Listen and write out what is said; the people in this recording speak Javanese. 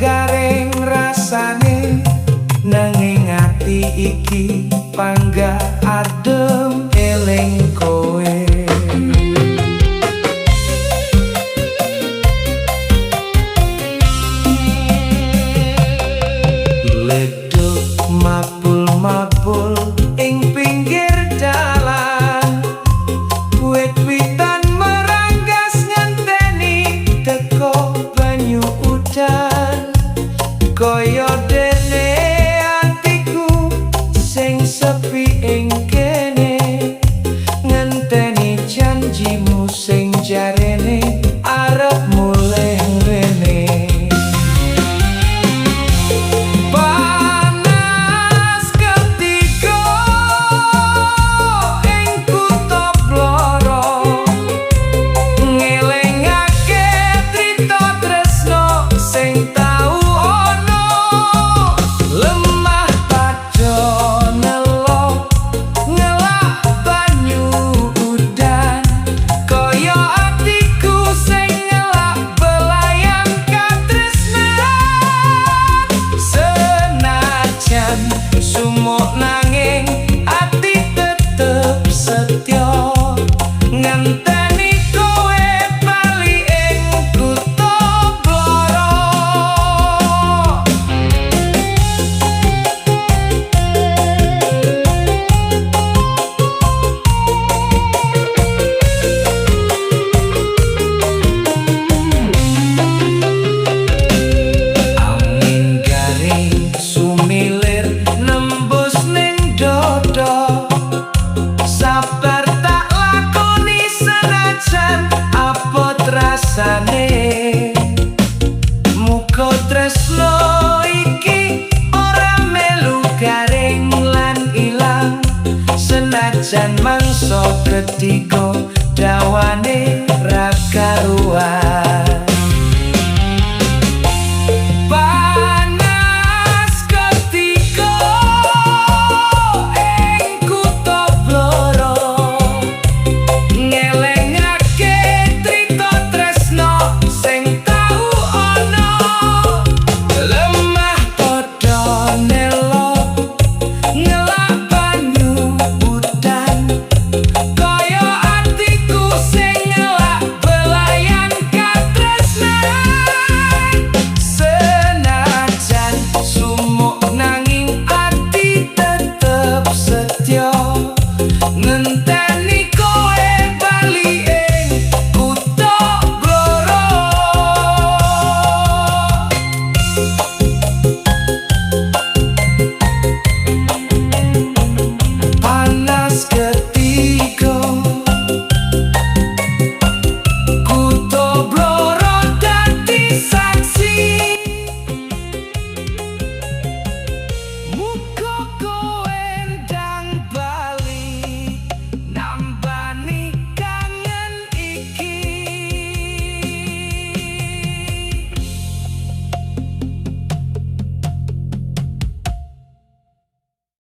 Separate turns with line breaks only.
garing rasane nanging ati iki panggah adem eling kowe. Leduk mabul-mabul ing pinggir dalan, wit-witan meranggas ngenteni teko banyu udan. Kaya dene atiku sing sepi ing kene, ngenteni janjimu sing jarene arep mulih rene. Sumuk nanging ati tetep setya ngenteni kowe bali ing kutha Blora. Angin garing sumilir nembus ning dodo, sabar tak lakoni senajan apot rasane. Muga tresno iki ora melu garing lan ilang, senajan mangsa ketiga dawane ra karuan.